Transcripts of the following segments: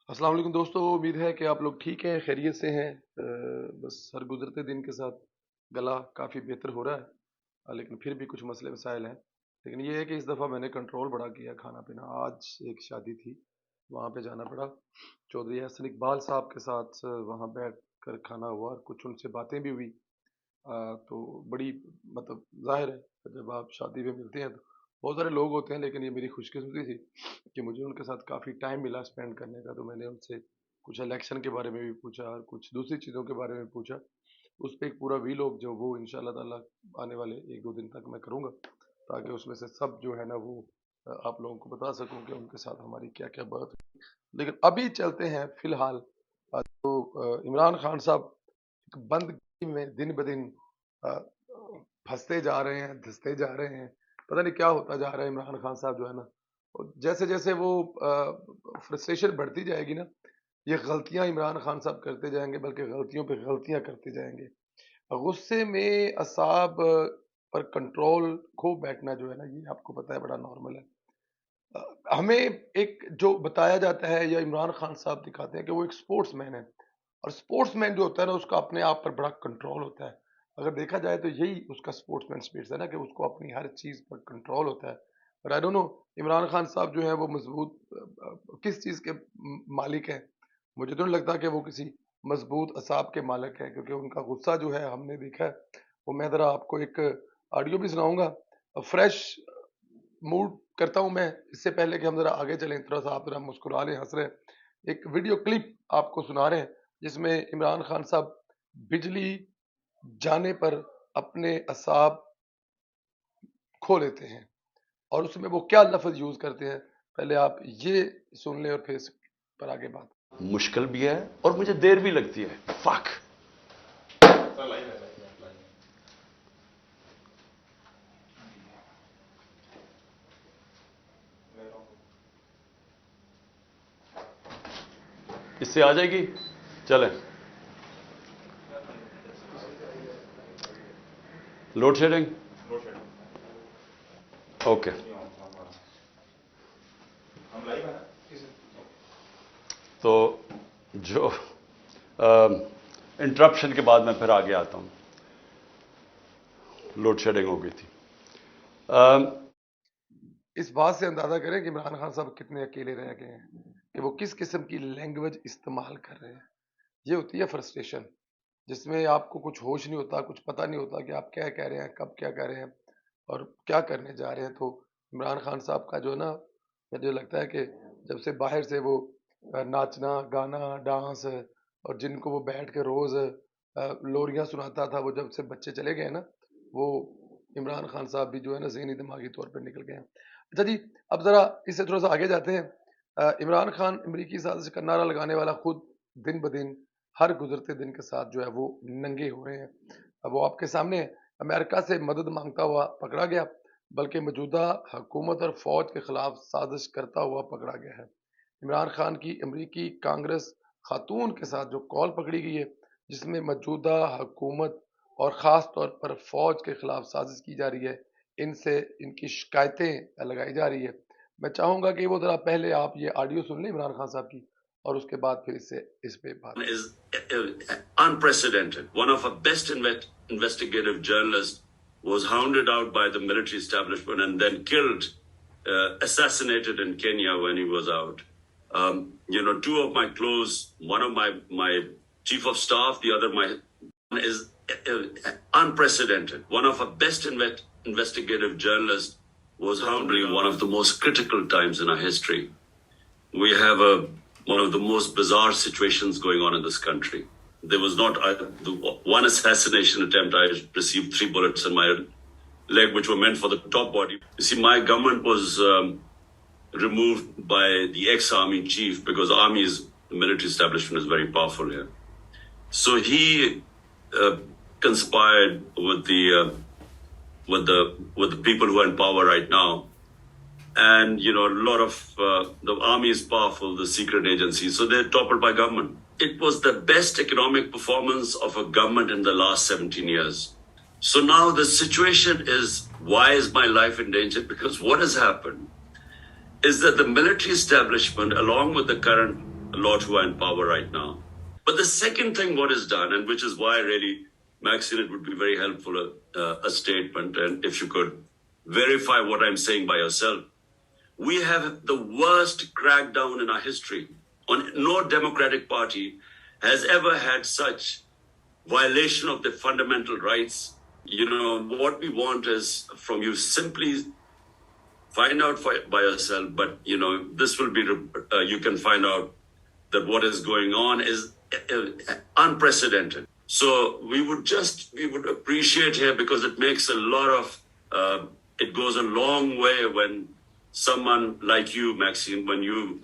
السلام علیکم دوستو، امید ہے کہ آپ لوگ ٹھیک ہیں، خیریت سے ہیں۔ بس ہر گزرتے دن کے ساتھ گلا کافی بہتر ہو رہا ہے، لیکن پھر بھی کچھ مسئلے مسائل ہیں۔ لیکن یہ ہے کہ اس دفعہ میں نے کنٹرول بڑا کیا کھانا پینا۔ آج ایک شادی تھی، وہاں پہ جانا پڑا، چودھری حسن اقبال صاحب کے ساتھ وہاں بیٹھ کر کھانا ہوا اور کچھ ان سے باتیں بھی ہوئی۔ تو بڑی مطلب ظاہر ہے جب آپ شادی میں ملتے ہیں تو بہت سارے لوگ ہوتے ہیں، لیکن یہ میری خوش قسمتی تھی کہ مجھے ان کے ساتھ کافی ٹائم ملا اسپینڈ کرنے کا۔ تو میں نے ان سے کچھ الیکشن کے بارے میں بھی پوچھا اور کچھ دوسری چیزوں کے بارے میں پوچھا۔ اس پہ ایک پورا ویلاگ جو وہ ان شاء اللہ تعالیٰ آنے والے 1-2 دن تک میں کروں گا، تاکہ اس میں سے سب جو ہے نا وہ آپ لوگوں کو بتا سکوں کہ ان کے ساتھ ہماری کیا کیا بات ہوئی۔ لیکن ابھی چلتے ہیں فی الحال تو عمران خان صاحب ایک بندگی میں دن بدن پھنستے جا رہے ہیں، دھستے جا رہے ہیں۔ پتہ نہیں کیا ہوتا جا رہا ہے عمران خان صاحب جو ہے نا، جیسے جیسے وہ فرسٹریشن بڑھتی جائے گی نا، یہ غلطیاں عمران خان صاحب کرتے جائیں گے، بلکہ غلطیوں پہ غلطیاں کرتے جائیں گے۔ غصے میں اعصاب پر کنٹرول کھو بیٹھنا جو ہے نا، یہ آپ کو پتہ ہے بڑا نارمل ہے۔ ہمیں ایک جو بتایا جاتا ہے یا عمران خان صاحب دکھاتے ہیں کہ وہ ایک سپورٹس مین ہے، اور سپورٹس مین جو ہوتا ہے نا اس کا اپنے آپ پر بڑا کنٹرول ہوتا ہے۔ اگر دیکھا جائے تو یہی اس کا سپورٹس مین اسپرٹ ہے نا، کہ اس کو اپنی ہر چیز پر کنٹرول ہوتا ہے۔ اور I don't know Imran Khan صاحب جو ہیں وہ مضبوط کس چیز کے مالک ہیں۔ مجھے تو نہیں لگتا کہ وہ کسی مضبوط اعصاب کے مالک ہیں، کیونکہ ان کا غصہ جو ہے ہم نے دیکھا ہے وہ میں ذرا آپ کو ایک آڈیو بھی سناؤں گا۔ فریش موڈ کرتا ہوں میں، اس سے پہلے کہ ہم ذرا آگے چلیں، تھوڑا سا آپ ذرا مسکرا لیں، ہنس رہے ہیں۔ ایک ویڈیو کلپ آپ کو سنا رہے ہیں جس میں عمران خان صاحب بجلی جانے پر اپنے اعصاب کھو لیتے ہیں، اور اس میں وہ کیا لفظ یوز کرتے ہیں، پہلے آپ یہ سن لیں اور پھر اس پر آگے بات۔ مشکل بھی ہے اور مجھے دیر بھی لگتی ہے۔ فک اس سے آ جائے گی، چلیں۔ Load shedding okay. تو جو انٹرپشن کے بعد میں پھر آگے آتا ہوں، لوڈ شیڈنگ ہو گئی تھی۔ اس بات سے اندازہ کریں کہ عمران خان صاحب کتنے اکیلے رہ گئے ہیں، کہ وہ کس قسم کی لینگویج استعمال کر رہے ہیں۔ یہ ہوتی ہے فرسٹریشن، جس میں آپ کو کچھ ہوش نہیں ہوتا، کچھ پتہ نہیں ہوتا کہ آپ کیا کہہ رہے ہیں، کب کیا کہہ رہے ہیں اور کیا کرنے جا رہے ہیں۔ تو عمران خان صاحب کا جو ہے نا، مجھے لگتا ہے کہ جب سے باہر سے وہ ناچنا گانا ڈانس، اور جن کو وہ بیٹھ کے روز لوریاں سناتا تھا، وہ جب سے بچے چلے گئے نا، وہ عمران خان صاحب بھی جو ہے نا ذہنی دماغی طور پر نکل گئے ہیں۔ اچھا جی، اب ذرا اس سے تھوڑا سا آگے جاتے ہیں۔ عمران خان امریکی سازش کا نعرہ لگانے والا خود دن بدن ہر گزرتے دن کے ساتھ جو ہے وہ ننگے ہو رہے ہیں۔ اب وہ آپ کے سامنے ہے، امریکہ سے مدد مانگتا ہوا پکڑا گیا، بلکہ موجودہ حکومت اور فوج کے خلاف سازش کرتا ہوا پکڑا گیا ہے۔ عمران خان کی امریکی کانگریس خاتون کے ساتھ جو کال پکڑی گئی ہے، جس میں موجودہ حکومت اور خاص طور پر فوج کے خلاف سازش کی جا رہی ہے، ان سے ان کی شکایتیں لگائی جا رہی ہے۔ میں چاہوں گا کہ وہ ذرا پہلے آپ یہ آڈیو سن لیں عمران خان صاحب کی، اور اس کے بعد پھر اس پہ بات۔ Unprecedented. One of our best investigative journalists was hounded out by the military establishment and then killed, assassinated in Kenya when he was out. Two of my close, one of my chief of staff, the other my is unprecedented. One of our best investigative journalists was hounded in one of the most critical times in our history. We have one of the most bizarre situations going on in this country. There was not the one assassination attempt. I received 3 bullets in my leg, which were meant for the top body. You see, my government was removed by the ex-army chief, because the military establishment is very powerful here. So he conspired with the people who are in power right now. And, a lot of the army is powerful, the secret agencies, so they're toppled by government. It was the best economic performance of a government in the last 17 years. So now the situation is, why is my life in danger? Because what has happened is that the military establishment, along with the current lot who are in power right now. But the second thing what is done, and which is why really, Maxine, it would be very helpful, a statement, and if you could verify what I'm saying by yourself. We have the worst crackdown in our history. On no democratic party has ever had such violation of the fundamental rights. You know, what we want is from you simply find out by yourself, but you know, this will be, you can find out that what is going on is unprecedented. So we would appreciate here, because it makes a lot of, it goes a long way when someone like you, Maxine, when you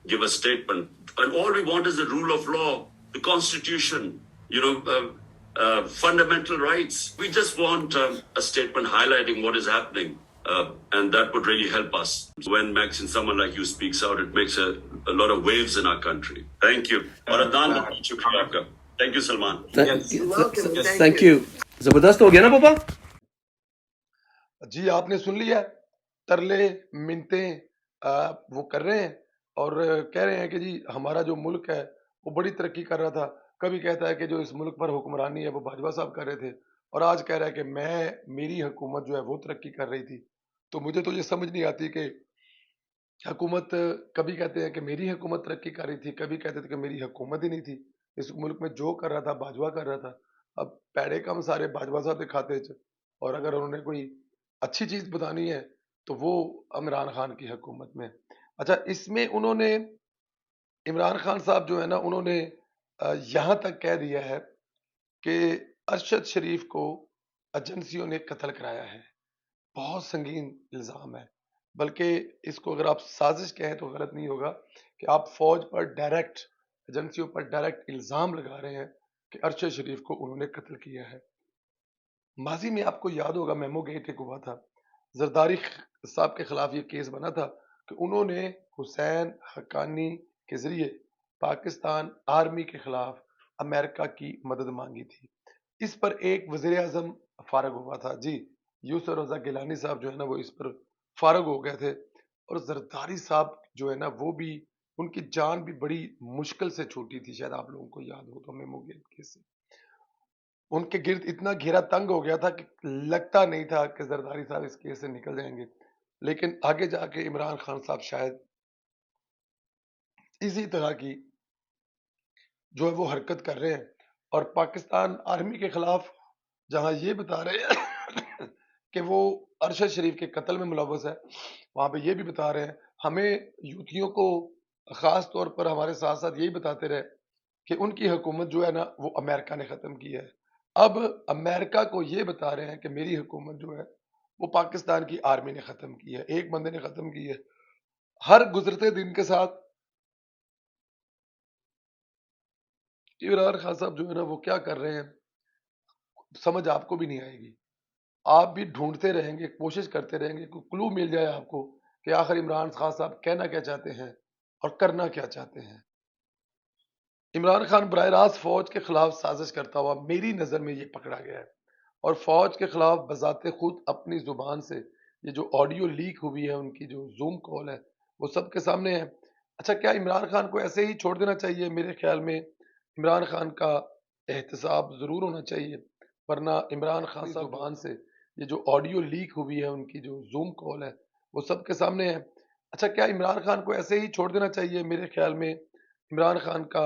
give a statement, and all we want is the rule of law, the Constitution, you know, fundamental rights. We just want a statement highlighting what is happening, and that would really help us. When Maxine, someone like you speaks out, it makes a lot of waves in our country. Thank you. اور ادان شکریہ آپ کا. Thank you, Salman. Thank you. زبردست ہو گیا نا پاپا؟ جی آپ نے سن لیا، ترلے منتیں وہ کر رہے ہیں اور کہہ رہے ہیں کہ جی ہمارا جو ملک ہے وہ بڑی ترقی کر رہا تھا. کبھی کہتا ہے کہ جو اس ملک پر حکمرانی ہے وہ باجوہ صاحب کر رہے تھے، اور آج کہہ رہا ہے کہ میری حکومت جو ہے وہ ترقی کر رہی تھی. تو مجھے تو یہ سمجھ نہیں آتی کہ حکومت، کبھی کہتے ہیں کہ میری حکومت ترقی کر رہی تھی، کبھی کہتے تھے کہ میری حکومت ہی نہیں تھی. اس ملک میں جو کر رہا تھا باجوہ کر رہا تھا. اب پیڑے کم سارے باجوہ صاحب کے کھاتے چ، اور اگر انہوں نے کوئی اچھی چیز بتانی ہے تو وہ عمران خان کی حکومت میں. اچھا، اس میں انہوں نے، عمران خان صاحب جو ہے نا، انہوں نے یہاں تک کہہ دیا ہے کہ ارشد شریف کو ایجنسیوں نے قتل کرایا ہے. بہت سنگین الزام ہے، بلکہ اس کو اگر آپ سازش کہیں تو غلط نہیں ہوگا کہ آپ فوج پر ڈائریکٹ، ایجنسیوں پر ڈائریکٹ الزام لگا رہے ہیں کہ ارشد شریف کو انہوں نے قتل کیا ہے. ماضی میں آپ کو یاد ہوگا میمو گیٹ ایک ہوا تھا، زرداری صاحب کے خلاف یہ کیس بنا تھا کہ انہوں نے حسین حقانی کے ذریعے پاکستان آرمی کے خلاف امریکہ کی مدد مانگی تھی. اس پر ایک وزیر اعظم فارغ ہوا تھا، جی یوسف رضا گیلانی صاحب جو ہے نا وہ اس پر فارغ ہو گئے تھے، اور زرداری صاحب جو ہے نا وہ بھی، ان کی جان بھی بڑی مشکل سے چھوٹی تھی. شاید آپ لوگوں کو یاد ہو تو میمو گیٹ کیس سے ان کے گرد اتنا گھیرا تنگ ہو گیا تھا کہ لگتا نہیں تھا کہ زرداری صاحب اس کیس سے نکل جائیں گے. لیکن آگے جا کے عمران خان صاحب شاید اسی طرح کی جو ہے وہ حرکت کر رہے ہیں، اور پاکستان آرمی کے خلاف جہاں یہ بتا رہے ہیں کہ وہ ارشد شریف کے قتل میں ملوث ہے، وہاں پہ یہ بھی بتا رہے ہیں. ہمیں یوتھیوں کو خاص طور پر ہمارے ساتھ ساتھ یہی بتاتے رہے کہ ان کی حکومت جو ہے نا وہ امریکہ نے ختم کی ہے. اب امریکہ کو یہ بتا رہے ہیں کہ میری حکومت جو ہے وہ پاکستان کی آرمی نے ختم کی ہے، ایک بندے نے ختم کی ہے. ہر گزرتے دن کے ساتھ عمران خان صاحب جو ہے نا وہ کیا کر رہے ہیں سمجھ آپ کو بھی نہیں آئے گی. آپ بھی ڈھونڈتے رہیں گے، کوشش کرتے رہیں گے، کوئی کلو مل جائے آپ کو کہ آخر عمران خان صاحب کہنا کیا چاہتے ہیں اور کرنا کیا چاہتے ہیں. عمران خان براہ راست فوج کے خلاف سازش کرتا ہوا میری نظر میں یہ پکڑا گیا ہے، اور فوج کے خلاف بذات خود اپنی زبان سے یہ جو آڈیو لیک ہوئی ہے، ان کی جو زوم کال ہے وہ سب کے سامنے ہے. اچھا، کیا عمران خان کو ایسے ہی چھوڑ دینا چاہیے؟ میرے خیال میں عمران خان کا احتساب ضرور ہونا چاہیے، ورنہ عمران خان صاحب زبان سے یہ جو آڈیو لیک ہوئی ہے، ان کی جو زوم کال ہے وہ سب کے سامنے ہے. اچھا، کیا عمران خان کو ایسے ہی چھوڑ دینا چاہیے؟ میرے خیال میں عمران خان کا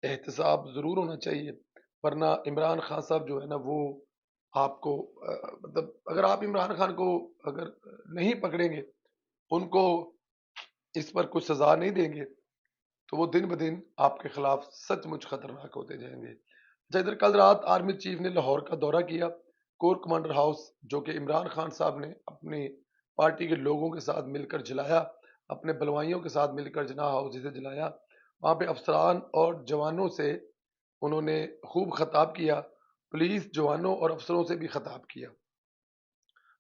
احتساب ضرور ہونا چاہیے، ورنہ عمران خان صاحب جو ہے نا وہ آپ کو مطلب اگر آپ عمران خان کو اگر نہیں پکڑیں گے، ان کو اس پر کچھ سزا نہیں دیں گے، تو وہ دن بدن آپ کے خلاف سچ مچ خطرناک ہوتے جائیں گے. ادھر کل رات آرمی چیف نے لاہور کا دورہ کیا، کور کمانڈر ہاؤس جو کہ عمران خان صاحب نے اپنے پارٹی کے لوگوں کے ساتھ مل کر جلایا، اپنے بلوائیوں کے ساتھ مل کر جناح ہاؤس جسے جلایا. وہاں پہ افسران اور جوانوں سے انہوں نے خوب خطاب کیا، پولیس جوانوں اور افسروں سے بھی خطاب کیا،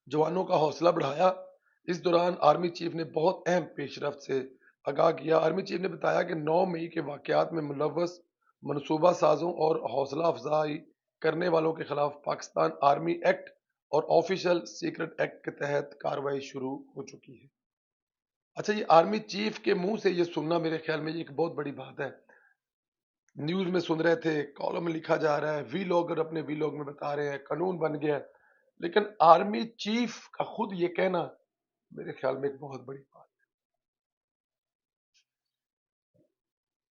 جوانوں کا حوصلہ بڑھایا. اس دوران آرمی چیف نے بہت اہم پیش رفت سے آگاہ کیا. آرمی چیف نے بتایا کہ 9 مئی کے واقعات میں ملوث منصوبہ سازوں اور حوصلہ افزائی کرنے والوں کے خلاف پاکستان آرمی ایکٹ اور آفیشل سیکرٹ ایکٹ کے تحت کارروائی شروع ہو چکی ہے. اچھا یہ آرمی چیف کے منہ سے یہ سننا میرے خیال میں یہ ایک بہت بڑی بات ہے. نیوز میں سن رہے تھے, کالم میں لکھا جا رہا ہے, وی لاگر اپنے وی لاگ میں بتا رہے ہیں, قانون بن گیا ہے, لیکن آرمی چیف کا خود یہ کہنا میرے خیال میں ایک بہت بڑی بات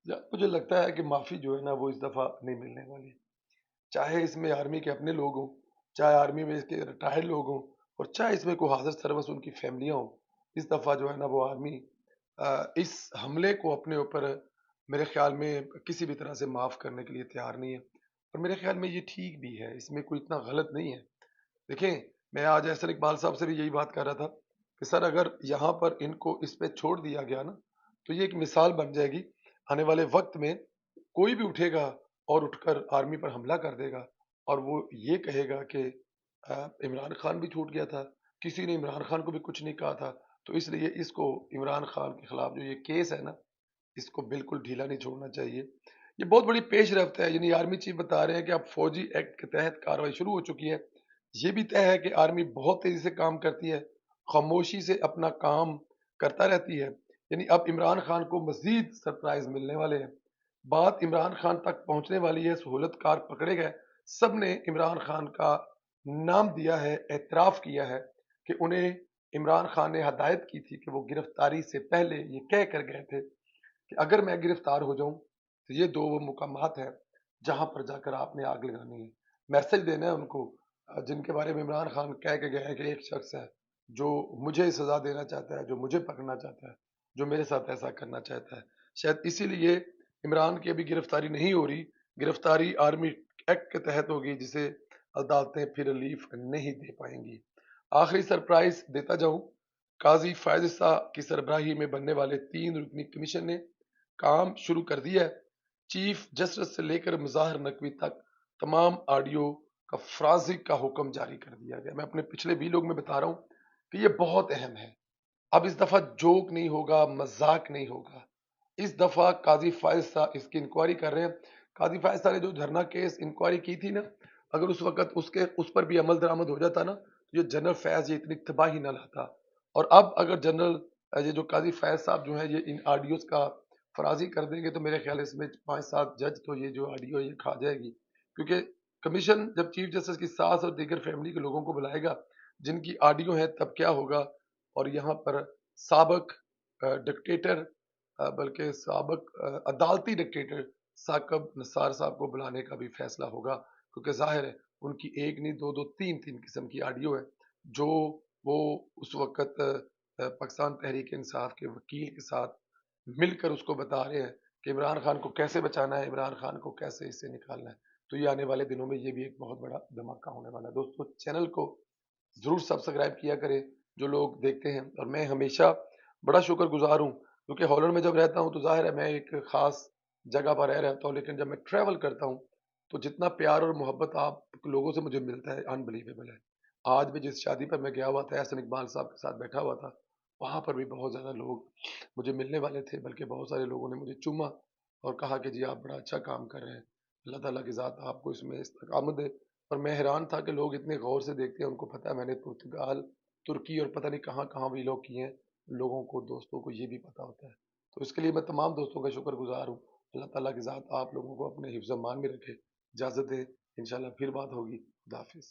ہے. مجھے لگتا ہے کہ معافی جو ہے نا وہ اس دفعہ نہیں ملنے والی, چاہے اس میں آرمی کے اپنے لوگ ہوں, چاہے آرمی میں اس کے ریٹائرڈ لوگ ہوں, اور چاہے اس میں کوئی حاضر سروس ان کی فیملیاں ہوں. اس دفعہ جو ہے نا وہ آرمی اس حملے کو اپنے اوپر میرے خیال میں کسی بھی طرح سے معاف کرنے کے لیے تیار نہیں ہے, اور میرے خیال میں یہ ٹھیک بھی ہے, اس میں کوئی اتنا غلط نہیں ہے. دیکھیں میں آج احسن اقبال صاحب سے بھی یہی بات کر رہا تھا کہ سر اگر یہاں پر ان کو اس پہ چھوڑ دیا گیا نا تو یہ ایک مثال بن جائے گی, آنے والے وقت میں کوئی بھی اٹھے گا اور اٹھ کر آرمی پر حملہ کر دے گا اور وہ یہ کہے گا کہ عمران خان بھی چھوٹ گیا تھا, کسی نے عمران خان کو بھی کچھ نہیں کہا تھا, تو اس لیے اس کو عمران خان کے خلاف جو یہ کیس ہے نا اس کو بالکل ڈھیلا نہیں چھوڑنا چاہیے. یہ بہت بڑی پیش رفت ہے, یعنی آرمی چیف بتا رہے ہیں کہ اب فوجی ایکٹ کے تحت کارروائی شروع ہو چکی ہے. یہ بھی طے ہے کہ آرمی بہت تیزی سے کام کرتی ہے, خاموشی سے اپنا کام کرتا رہتی ہے. یعنی اب عمران خان کو مزید سرپرائز ملنے والے ہیں, بات عمران خان تک پہنچنے والی ہے, سہولت کار پکڑے گئے, سب نے عمران خان کا نام دیا ہے, اعتراف کیا ہے کہ انہیں عمران خان نے ہدایت کی تھی کہ وہ گرفتاری سے پہلے یہ کہہ کر گئے تھے کہ اگر میں گرفتار ہو جاؤں تو یہ دو وہ مقامات ہیں جہاں پر جا کر آپ نے آگ لگانی ہے. میسج دینا ہے ان کو جن کے بارے میں عمران خان کہہ کے گئے ہیں کہ ایک شخص ہے جو مجھے سزا دینا چاہتا ہے, جو مجھے پکڑنا چاہتا ہے, جو میرے ساتھ ایسا کرنا چاہتا ہے. شاید اسی لیے عمران کی ابھی گرفتاری نہیں ہو رہی, گرفتاری آرمی ایکٹ کے تحت ہوگی جسے عدالتیں پھر ریلیف نہیں دے پائیں گی. آخری سرپرائز دیتا جاؤں, قاضی فائز کی سربراہی میں بننے والے 3 رکنی کمیشن نے کام شروع کر دیا ہے. چیف جسٹس سے لے کر مظاہر نقوی تک تمام آڈیو کا فرانسک کا حکم جاری کر دیا گیا. میں اپنے پچھلے ویلوگ میں بتا رہا ہوں کہ یہ بہت اہم ہے. اب اس دفعہ جوک نہیں ہوگا, مذاق نہیں ہوگا. اس دفعہ قاضی فائز صاحب اس کی انکوائری کر رہے ہیں. قاضی فائز صاحب نے جو دھرنا کیس انکوائری کی تھی نا, اگر اس وقت اس پر بھی عمل درآمد ہو جاتا نا تو یہ جنرل فیض یہ اتنی تباہی نہ لاتا. اور اب اگر جنرل یہ جو قاضی فیض صاحب جو ہیں یہ ان آڈیوز کا فرازی کر دیں گے تو میرے خیال اس میں 5-7 جج تو یہ جو آڈیو یہ کھا جائے گی, کیونکہ کمیشن جب چیف جسٹس کی ساس اور دیگر فیملی کے لوگوں کو بلائے گا جن کی آڈیو ہے تب کیا ہوگا. اور یہاں پر سابق ڈکٹیٹر بلکہ سابق عدالتی ڈکٹیٹر ثاقب نثار صاحب کو بلانے کا بھی فیصلہ ہوگا, کیونکہ ظاہر ہے ان کی 1 نہیں 2 3 قسم کی آڈیو ہے جو وہ اس وقت پاکستان تحریک انصاف کے وکیل کے ساتھ مل کر اس کو بتا رہے ہیں کہ عمران خان کو کیسے بچانا ہے, عمران خان کو کیسے اس سے نکالنا ہے. تو یہ آنے والے دنوں میں یہ بھی ایک بہت بڑا دھماکہ ہونے والا ہے. دوستو چینل کو ضرور سبسکرائب کیا کریں جو لوگ دیکھتے ہیں, اور میں ہمیشہ بڑا شکر گزار ہوں کیونکہ ہالینڈ میں جب رہتا ہوں تو ظاہر ہے میں ایک خاص جگہ پر رہتا ہوں, لیکن جب میں ٹریول کرتا ہوں تو جتنا پیار اور محبت آپ لوگوں سے مجھے ملتا ہے انبلیویبل ہے. آج بھی جس شادی پر میں گیا ہوا تھا احسن اقبال صاحب کے ساتھ بیٹھا ہوا تھا, وہاں پر بھی بہت زیادہ لوگ مجھے ملنے والے تھے, بلکہ بہت سارے لوگوں نے مجھے چوما اور کہا کہ جی آپ بڑا اچھا کام کر رہے ہیں, اللہ تعالیٰ کی ذات آپ کو اس میں استقامت دے. اور میں حیران تھا کہ لوگ اتنے غور سے دیکھتے ہیں, ان کو پتہ ہے میں نے پرتگال, ترکی اور پتہ نہیں کہاں کہاں بھی لوگ کیے ہیں, لوگوں کو دوستوں کو یہ بھی پتہ ہوتا ہے. تو اس کے لیے میں تمام دوستوں کا شکر گزار ہوں. اللہ تعالیٰ کی ذات آپ لوگوں کو اپنے حفظ امان میں رکھے. اجازت دیں, انشاءاللہ پھر بات ہوگی. خدا حافظ.